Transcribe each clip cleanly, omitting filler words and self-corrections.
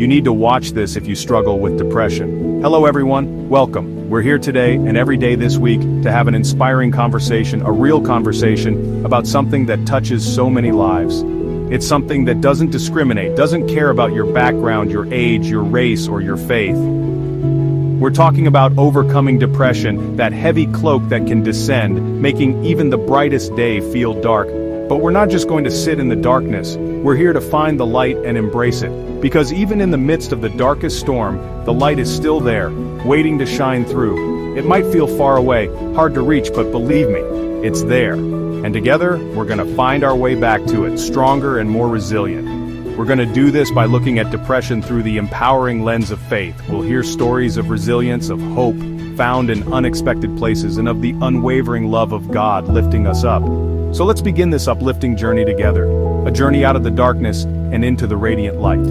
You need to watch this if you struggle with depression. Hello everyone, welcome. We're here today and every day this week to have an inspiring conversation, a real conversation, about something that touches so many lives. It's something that doesn't discriminate, doesn't care about your background, your age, your race, or your faith. We're talking about overcoming depression, that heavy cloak that can descend, making even the brightest day feel dark. But we're not just going to sit in the darkness, we're here to find the light and embrace it. Because even in the midst of the darkest storm, the light is still there, waiting to shine through. It might feel far away, hard to reach, but believe me, it's there. And together, we're going to find our way back to it, stronger and more resilient. We're going to do this by looking at depression through the empowering lens of faith. We'll hear stories of resilience, of hope, found in unexpected places, and of the unwavering love of God lifting us up. So let's begin this uplifting journey together, a journey out of the darkness and into the radiant light.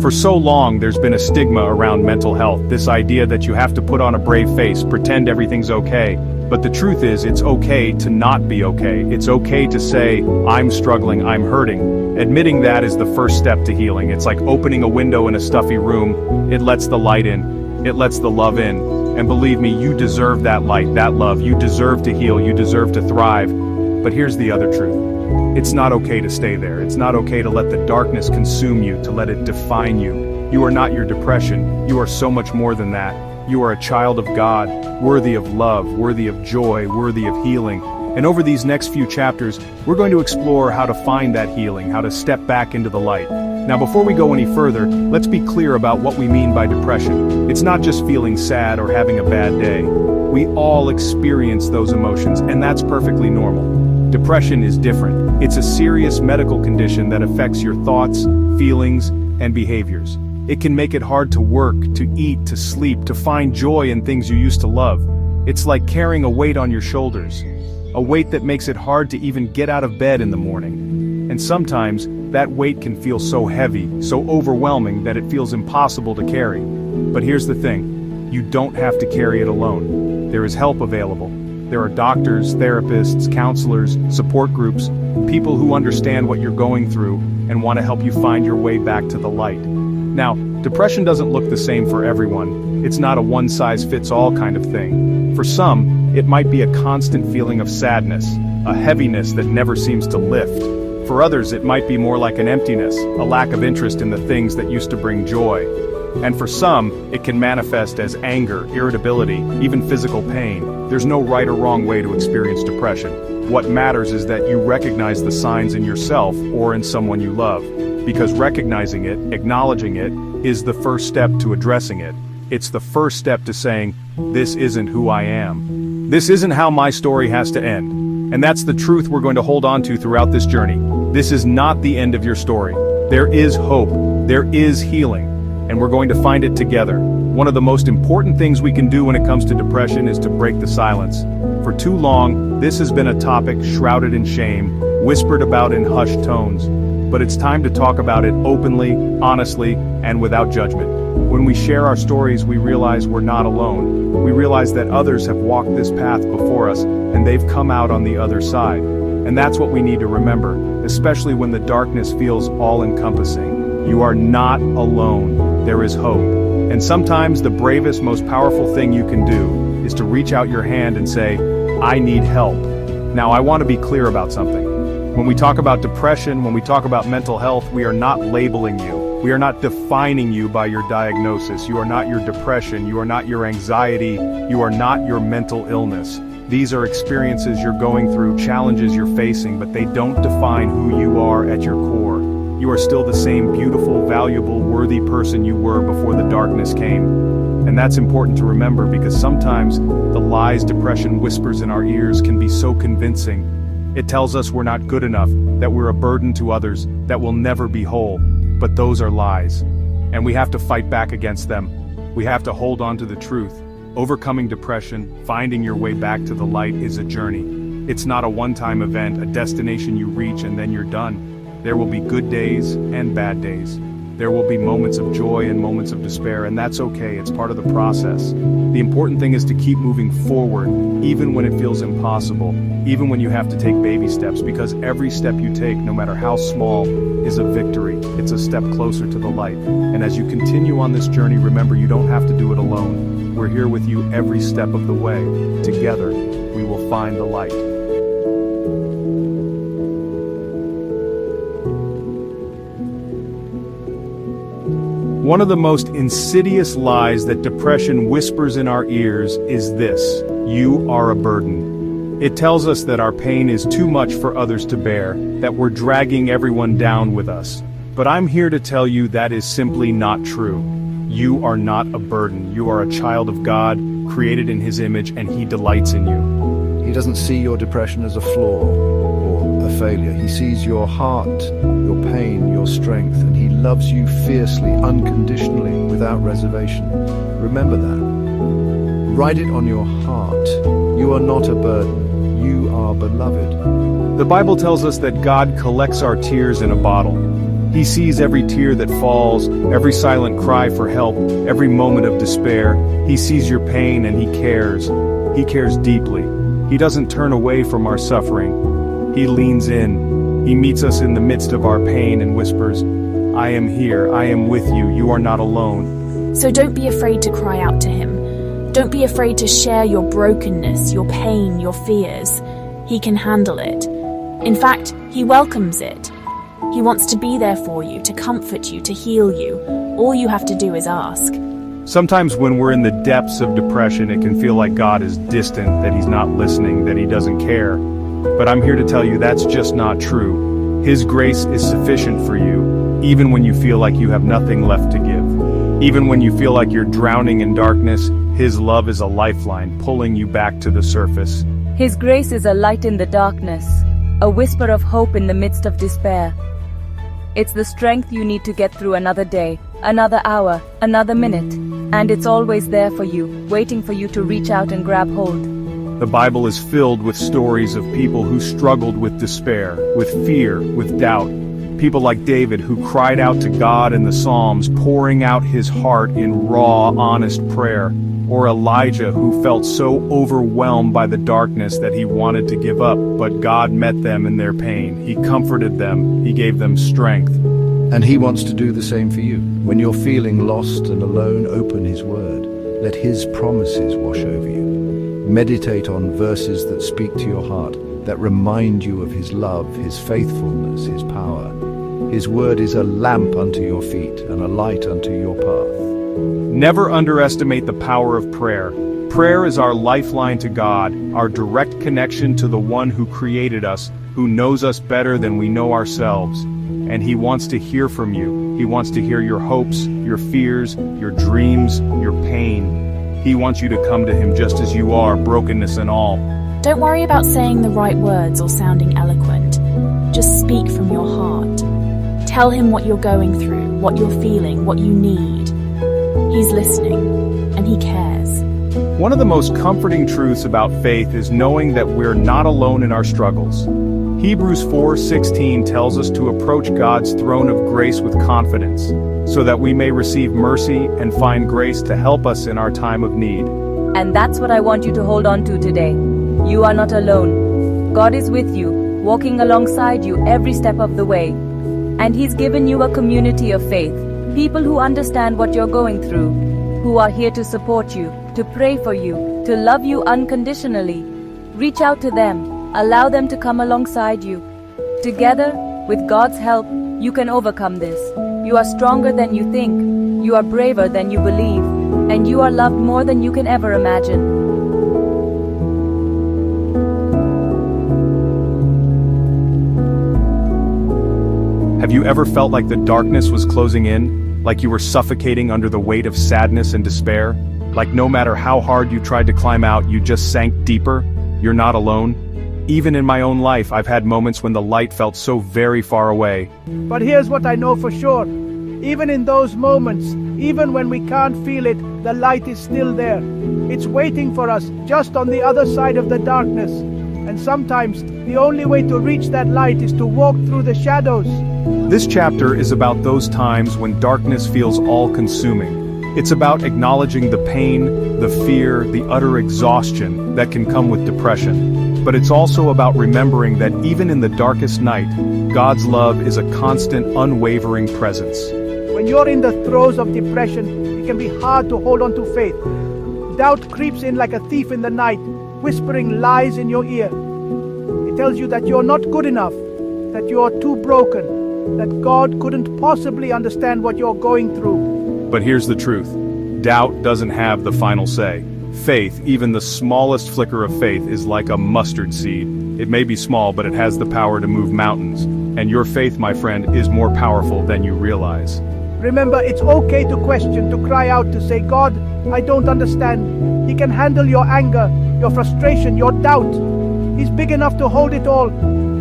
For so long, there's been a stigma around mental health, this idea that you have to put on a brave face, pretend everything's okay. But the truth is, it's okay to not be okay. It's okay to say, I'm struggling, I'm hurting. Admitting that is the first step to healing. It's like opening a window in a stuffy room. It lets the light in. It lets the love in. And believe me, you deserve that light, that love. You deserve to heal. You deserve to thrive. But here's the other truth. It's not okay to stay there. It's not okay to let the darkness consume you, to let it define you. You are not your depression. You are so much more than that. You are a child of God, worthy of love, worthy of joy, worthy of healing. And over these next few chapters, we're going to explore how to find that healing, how to step back into the light. Now, before we go any further, let's be clear about what we mean by depression. It's not just feeling sad or having a bad day. We all experience those emotions, and that's perfectly normal. Depression is different. It's a serious medical condition that affects your thoughts, feelings, and behaviors. It can make it hard to work, to eat, to sleep, to find joy in things you used to love. It's like carrying a weight on your shoulders, a weight that makes it hard to even get out of bed in the morning. And sometimes, that weight can feel so heavy, so overwhelming that it feels impossible to carry. But here's the thing, you don't have to carry it alone. There is help available. There are doctors, therapists, counselors, support groups, people who understand what you're going through and want to help you find your way back to the light. Now, depression doesn't look the same for everyone. It's not a one-size-fits-all kind of thing. For some, it might be a constant feeling of sadness, a heaviness that never seems to lift. For others, it might be more like an emptiness, a lack of interest in the things that used to bring joy. And for some, it can manifest as anger, irritability, even physical pain. There's no right or wrong way to experience depression. What matters is that you recognize the signs in yourself or in someone you love. Because recognizing it, acknowledging it, is the first step to addressing it. It's the first step to saying, this isn't who I am. This isn't how my story has to end. And that's the truth we're going to hold on to throughout this journey. This is not the end of your story. There is hope. There is healing. And we're going to find it together. One of the most important things we can do when it comes to depression is to break the silence. For too long, this has been a topic shrouded in shame, whispered about in hushed tones. But it's time to talk about it openly, honestly, and without judgment. When we share our stories, we realize we're not alone. We realize that others have walked this path before us, and they've come out on the other side. And that's what we need to remember, especially when the darkness feels all-encompassing. You are not alone. There is hope. And sometimes the bravest, most powerful thing you can do is to reach out your hand and say, I need help. Now, I want to be clear about something. When we talk about depression, when we talk about mental health, we are not labeling you. We are not defining you by your diagnosis. You are not your depression. You are not your anxiety. You are not your mental illness. These are experiences you're going through, challenges you're facing, but they don't define who you are at your core. You are still the same beautiful, valuable, worthy person you were before the darkness came. And that's important to remember because sometimes the lies depression whispers in our ears can be so convincing. It tells us we're not good enough, that we're a burden to others, that we'll never be whole. But those are lies. And we have to fight back against them. We have to hold on to the truth. Overcoming depression, finding your way back to the light is a journey. It's not a one-time event, a destination you reach and then you're done. There will be good days and bad days. There will be moments of joy and moments of despair, and that's okay, it's part of the process. The important thing is to keep moving forward, even when it feels impossible, even when you have to take baby steps, because every step you take, no matter how small, is a victory. It's a step closer to the light. And as you continue on this journey, remember you don't have to do it alone. We're here with you every step of the way. Together, we will find the light. One of the most insidious lies that depression whispers in our ears is this: you are a burden. It tells us that our pain is too much for others to bear, that we're dragging everyone down with us. But I'm here to tell you that is simply not true. You are not a burden. You are a child of God, created in His image, and He delights in you. He doesn't see your depression as a flaw or a failure. He sees your heart, your pain, your strength, and He loves you fiercely, unconditionally, without reservation. Remember that. Write it on your heart. You are not a burden. You are beloved. The Bible tells us that God collects our tears in a bottle. He sees every tear that falls, every silent cry for help, every moment of despair. He sees your pain and He cares. He cares deeply. He doesn't turn away from our suffering. He leans in. He meets us in the midst of our pain and whispers, "I am here. I am with you. You are not alone." So don't be afraid to cry out to Him. Don't be afraid to share your brokenness, your pain, your fears. He can handle it. In fact, He welcomes it. He wants to be there for you, to comfort you, to heal you. All you have to do is ask. Sometimes when we're in the depths of depression, it can feel like God is distant, that He's not listening, that He doesn't care. But I'm here to tell you that's just not true. His grace is sufficient for you, even when you feel like you have nothing left to give. Even when you feel like you're drowning in darkness, His love is a lifeline pulling you back to the surface. His grace is a light in the darkness, a whisper of hope in the midst of despair. It's the strength you need to get through another day, another hour, another minute, and it's always there for you, waiting for you to reach out and grab hold. The Bible is filled with stories of people who struggled with despair, with fear, with doubt. People like David who cried out to God in the Psalms, pouring out his heart in raw, honest prayer. Or Elijah who felt so overwhelmed by the darkness that he wanted to give up, but God met them in their pain. He comforted them. He gave them strength. And He wants to do the same for you. When you're feeling lost and alone, open His Word. Let His promises wash over you. Meditate on verses that speak to your heart, that remind you of His love, His faithfulness, His power. His Word is a lamp unto your feet and a light unto your path. Never underestimate the power of prayer. Prayer is our lifeline to God, our direct connection to the one who created us, who knows us better than we know ourselves. And He wants to hear from you. He wants to hear your hopes, your fears, your dreams, your pain. He wants you to come to Him just as you are, brokenness and all. Don't worry about saying the right words or sounding eloquent. Just speak from your heart. Tell Him what you're going through, what you're feeling, what you need. He's listening, and He cares. One of the most comforting truths about faith is knowing that we're not alone in our struggles. Hebrews 4:16 tells us to approach God's throne of grace with confidence, so that we may receive mercy and find grace to help us in our time of need. And that's what I want you to hold on to today. You are not alone. God is with you, walking alongside you every step of the way. And He's given you a community of faith, people who understand what you're going through, who are here to support you, to pray for you, to love you unconditionally. Reach out to them, allow them to come alongside you. Together, with God's help, you can overcome this. You are stronger than you think, you are braver than you believe, and you are loved more than you can ever imagine. Have you ever felt like the darkness was closing in? Like you were suffocating under the weight of sadness and despair? Like no matter how hard you tried to climb out, you just sank deeper? You're not alone. Even in my own life, I've had moments when the light felt so very far away. But here's what I know for sure. Even in those moments, even when we can't feel it, the light is still there. It's waiting for us just on the other side of the darkness. And sometimes the only way to reach that light is to walk through the shadows. This chapter is about those times when darkness feels all-consuming. It's about acknowledging the pain, the fear, the utter exhaustion that can come with depression. But it's also about remembering that even in the darkest night, God's love is a constant, unwavering presence. When you're in the throes of depression, it can be hard to hold on to faith. Doubt creeps in like a thief in the night, whispering lies in your ear. It tells you that you're not good enough, that you're too broken, that God couldn't possibly understand what you're going through. But here's the truth. Doubt doesn't have the final say. Faith, even the smallest flicker of faith, is like a mustard seed. It may be small, but it has the power to move mountains. And your faith, my friend, is more powerful than you realize. Remember, it's okay to question, to cry out, to say, God, I don't understand. He can handle your anger, your frustration, your doubt. He's big enough to hold it all.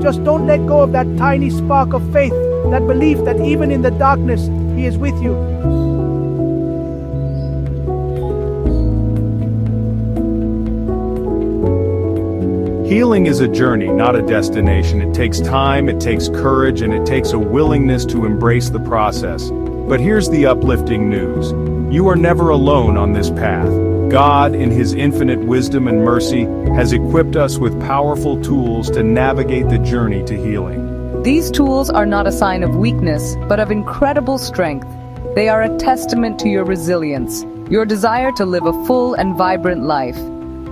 Just don't let go of that tiny spark of faith, that belief that even in the darkness, He is with you. Healing is a journey, not a destination. It takes time, it takes courage, and it takes a willingness to embrace the process. But here's the uplifting news. You are never alone on this path. God, in His infinite wisdom and mercy, has equipped us with powerful tools to navigate the journey to healing. These tools are not a sign of weakness, but of incredible strength. They are a testament to your resilience, your desire to live a full and vibrant life.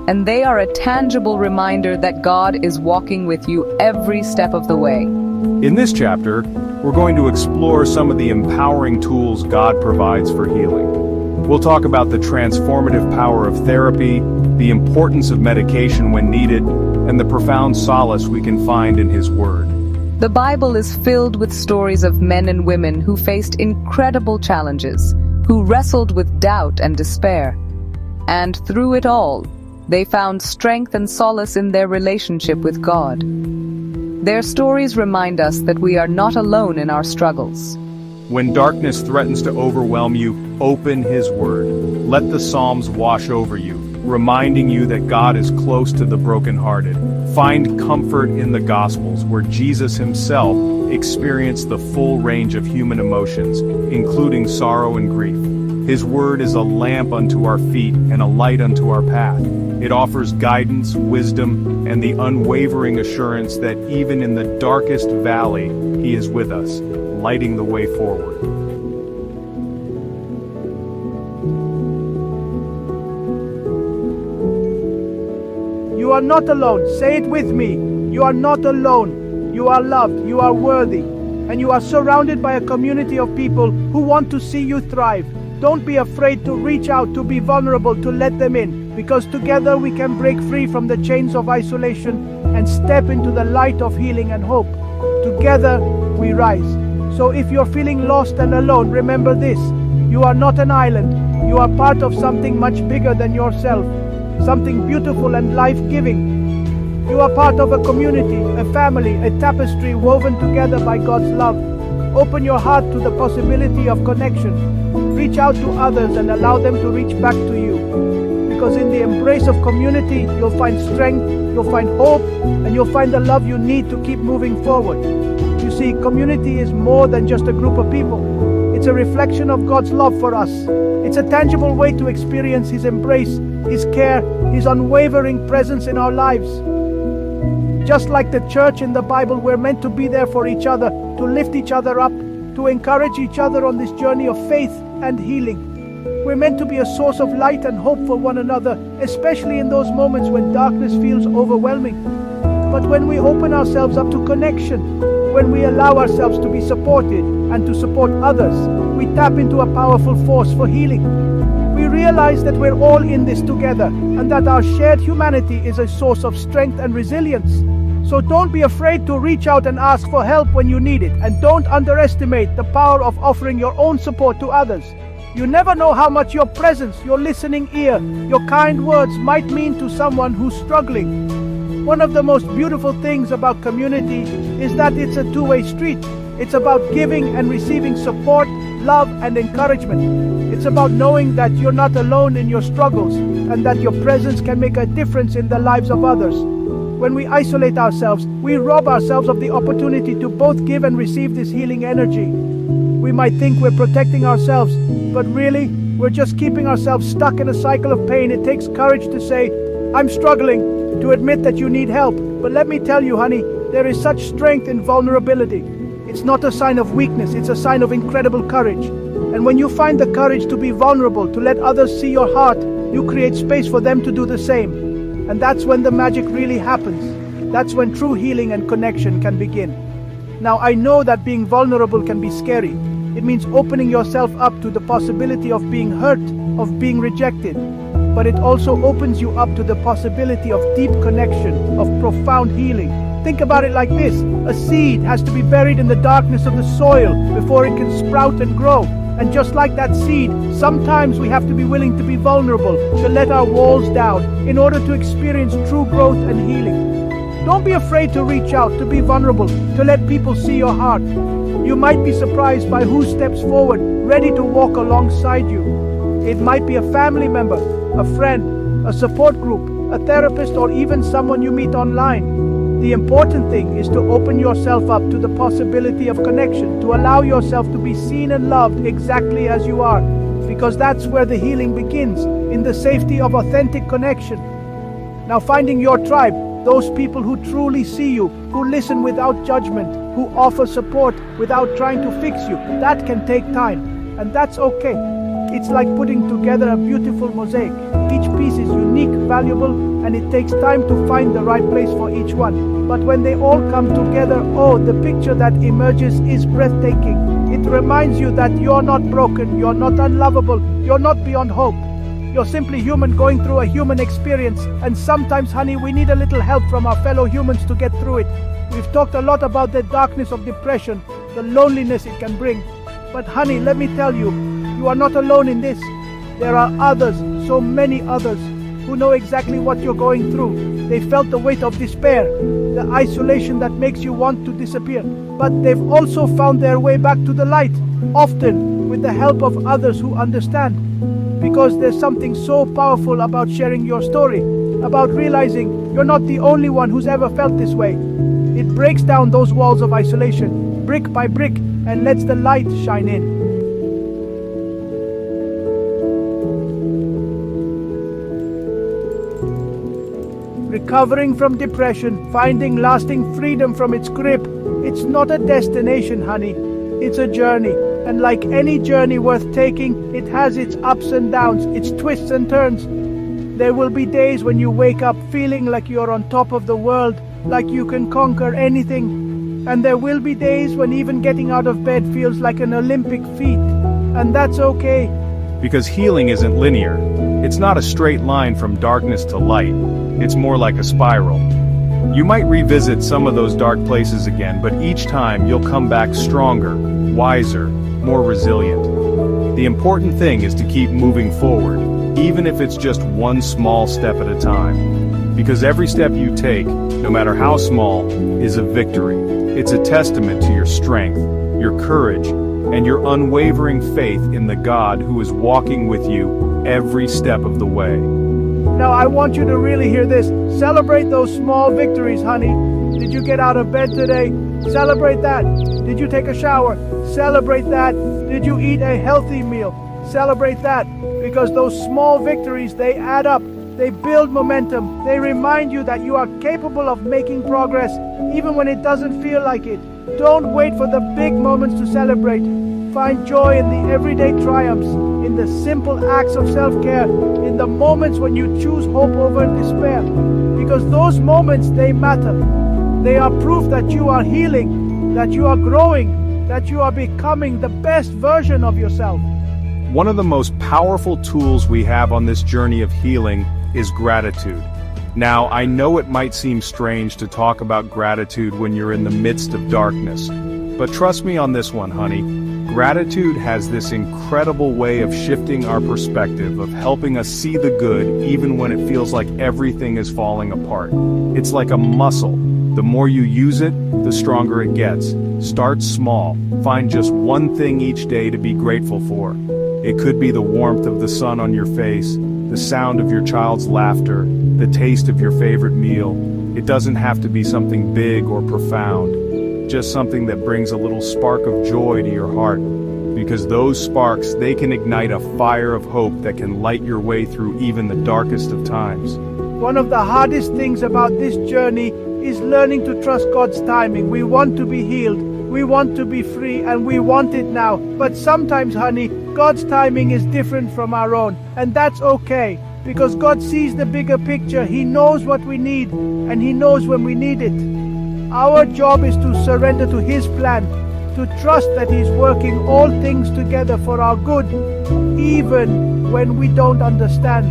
And they are a tangible reminder that God is walking with you every step of the way. In this chapter, we're going to explore some of the empowering tools God provides for healing. We'll talk about the transformative power of therapy, the importance of medication when needed, and the profound solace we can find in His Word. The Bible is filled with stories of men and women who faced incredible challenges, who wrestled with doubt and despair. And through it all, they found strength and solace in their relationship with God. Their stories remind us that we are not alone in our struggles. When darkness threatens to overwhelm you, open His Word. Let the Psalms wash over you, reminding you that God is close to the brokenhearted. Find comfort in the Gospels, where Jesus Himself experienced the full range of human emotions, including sorrow and grief. His Word is a lamp unto our feet and a light unto our path. It offers guidance, wisdom, and the unwavering assurance that even in the darkest valley, He is with us, lighting the way forward. You are not alone. Say it with me. You are not alone. You are loved. You are worthy. And you are surrounded by a community of people who want to see you thrive. Don't be afraid to reach out, to be vulnerable, to let them in, because together we can break free from the chains of isolation and step into the light of healing and hope. Together we rise. So if you're feeling lost and alone, remember this. You are not an island. You are part of something much bigger than yourself, something beautiful and life-giving. You are part of a community, a family, a tapestry woven together by God's love. Open your heart to the possibility of connection. Reach out to others and allow them to reach back to you. Because in the embrace of community, you'll find strength, you'll find hope, and you'll find the love you need to keep moving forward. You see, community is more than just a group of people. It's a reflection of God's love for us. It's a tangible way to experience His embrace, His care, His unwavering presence in our lives. Just like the church in the Bible, we're meant to be there for each other, to lift each other up, to encourage each other on this journey of faith and healing. We're meant to be a source of light and hope for one another, especially in those moments when darkness feels overwhelming. But when we open ourselves up to connection, when we allow ourselves to be supported and to support others, we tap into a powerful force for healing. We realize that we're all in this together and that our shared humanity is a source of strength and resilience. So don't be afraid to reach out and ask for help when you need it, and don't underestimate the power of offering your own support to others. You never know how much your presence, your listening ear, your kind words might mean to someone who's struggling. One of the most beautiful things about community is that it's a two-way street. It's about giving and receiving support, love, and encouragement. It's about knowing that you're not alone in your struggles and that your presence can make a difference in the lives of others. When we isolate ourselves, we rob ourselves of the opportunity to both give and receive this healing energy. We might think we're protecting ourselves, but really, we're just keeping ourselves stuck in a cycle of pain. It takes courage to say, I'm struggling, to admit that you need help. But let me tell you, honey, there is such strength in vulnerability. It's not a sign of weakness, it's a sign of incredible courage. And when you find the courage to be vulnerable, to let others see your heart, you create space for them to do the same. And that's when the magic really happens. That's when true healing and connection can begin. Now, I know that being vulnerable can be scary. It means opening yourself up to the possibility of being hurt, of being rejected. But it also opens you up to the possibility of deep connection, of profound healing. Think about it like this. A seed has to be buried in the darkness of the soil before it can sprout and grow. And just like that seed, sometimes we have to be willing to be vulnerable, to let our walls down, in order to experience true growth and healing. Don't be afraid to reach out, to be vulnerable, to let people see your heart. You might be surprised by who steps forward, ready to walk alongside you. It might be a family member, a friend, a support group, a therapist, or even someone you meet online. The important thing is to open yourself up to the possibility of connection, to allow yourself to be seen and loved exactly as you are, because that's where the healing begins, in the safety of authentic connection. Now, finding your tribe, those people who truly see you, who listen without judgment, who offer support without trying to fix you, that can take time, and that's okay. It's like putting together a beautiful mosaic. Each piece is unique, valuable, and it takes time to find the right place for each one. But when they all come together, oh, the picture that emerges is breathtaking. It reminds you that you're not broken, you're not unlovable, you're not beyond hope. You're simply human going through a human experience, and sometimes, honey, we need a little help from our fellow humans to get through it. We've talked a lot about the darkness of depression, the loneliness it can bring. But honey, let me tell you, you are not alone in this. There are others, so many others, who know exactly what you're going through. They felt the weight of despair, the isolation that makes you want to disappear. But they've also found their way back to the light, often with the help of others who understand. Because there's something so powerful about sharing your story, about realizing you're not the only one who's ever felt this way. It breaks down those walls of isolation, brick by brick, and lets the light shine in. Recovering from depression, finding lasting freedom from its grip, it's not a destination, honey. It's a journey. And like any journey worth taking, it has its ups and downs, its twists and turns. There will be days when you wake up feeling like you're on top of the world, like you can conquer anything. And there will be days when even getting out of bed feels like an Olympic feat. And that's okay. Because healing isn't linear. It's not a straight line from darkness to light. It's more like a spiral. You might revisit some of those dark places again, but each time you'll come back stronger, wiser, more resilient. The important thing is to keep moving forward, even if it's just one small step at a time. Because every step you take, no matter how small, is a victory. It's a testament to your strength, your courage, and your unwavering faith in the God who is walking with you every step of the way. Now I want you to really hear this. Celebrate those small victories, honey. Did you get out of bed today? Celebrate that. Did you take a shower? Celebrate that. Did you eat a healthy meal? Celebrate that. Because those small victories, they add up. They build momentum. They remind you that you are capable of making progress, even when it doesn't feel like it. Don't wait for the big moments to celebrate. Find joy in the everyday triumphs, in the simple acts of self-care, in the moments when you choose hope over despair. Because those moments, they matter. They are proof that you are healing, that you are growing, that you are becoming the best version of yourself. One of the most powerful tools we have on this journey of healing is gratitude. Now, I know it might seem strange to talk about gratitude when you're in the midst of darkness, but trust me on this one, honey. Gratitude has this incredible way of shifting our perspective, of helping us see the good even when it feels like everything is falling apart. It's like a muscle. The more you use it, the stronger it gets. Start small. Find just one thing each day to be grateful for. It could be the warmth of the sun on your face, the sound of your child's laughter, the taste of your favorite meal, It doesn't have to be something big or profound, just something that brings a little spark of joy to your heart, because those sparks, they can ignite a fire of hope that can light your way through even the darkest of times. One of the hardest things about this journey is learning to trust God's timing. We want to be healed, we want to be free, and we want it now. But sometimes, honey, God's timing is different from our own, and that's okay, because God sees the bigger picture. He knows what we need, and He knows when we need it. Our job is to surrender to His plan, to trust that He's working all things together for our good, even when we don't understand.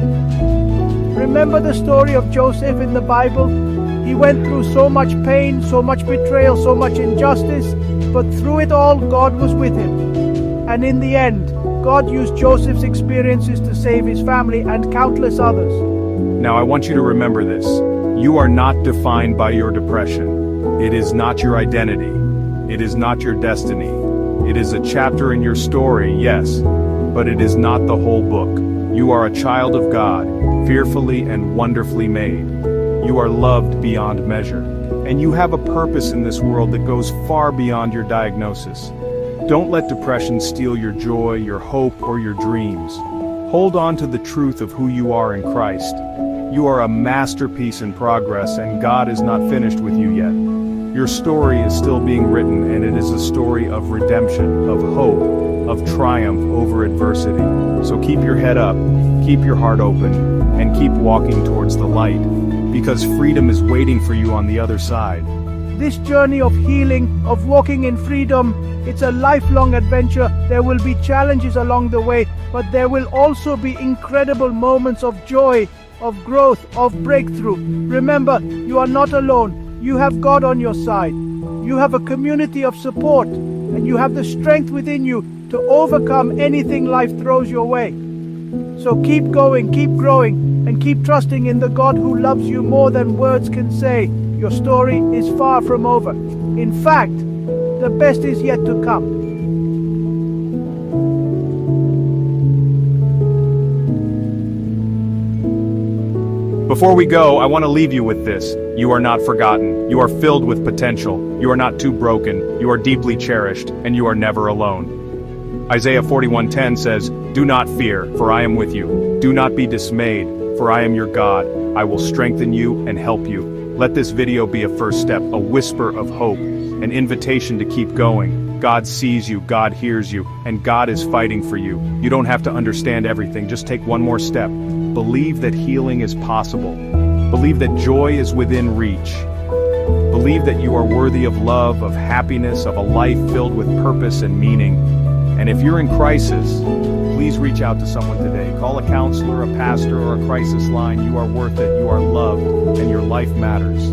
Remember the story of Joseph in the Bible? He went through so much pain, so much betrayal, so much injustice, but through it all, God was with him. And in the end, God used Joseph's experiences to save his family and countless others. Now I want you to remember this. You are not defined by your depression. It is not your identity. It is not your destiny. It is a chapter in your story, yes, but it is not the whole book. You are a child of God, fearfully and wonderfully made. You are loved beyond measure, and you have a purpose in this world that goes far beyond your diagnosis. Don't let depression steal your joy, your hope, or your dreams. Hold on to the truth of who you are in Christ. You are a masterpiece in progress, and God is not finished with you yet. Your story is still being written, and it is a story of redemption, of hope, of triumph over adversity. So keep your head up, keep your heart open, and keep walking towards the light, because freedom is waiting for you on the other side. This journey of healing, of walking in freedom, it's a lifelong adventure. There will be challenges along the way, but there will also be incredible moments of joy, of growth, of breakthrough. Remember, you are not alone. You have God on your side. You have a community of support, and you have the strength within you to overcome anything life throws your way. So keep going, keep growing, and keep trusting in the God who loves you more than words can say. Your story is far from over. In fact, the best is yet to come. Before we go, I want to leave you with this. You are not forgotten. You are filled with potential. You are not too broken. You are deeply cherished, and you are never alone. Isaiah 41:10 says, "Do not fear, for I am with you. Do not be dismayed, for I am your God. I will strengthen you and help you." Let this video be a first step, a whisper of hope, an invitation to keep going. God sees you, God hears you, and God is fighting for you. You don't have to understand everything, just take one more step. Believe that healing is possible. Believe that joy is within reach. Believe that you are worthy of love, of happiness, of a life filled with purpose and meaning. And if you're in crisis, please reach out to someone today. Call a counselor, a pastor, or a crisis line. You are worth it, you are loved, and your life matters.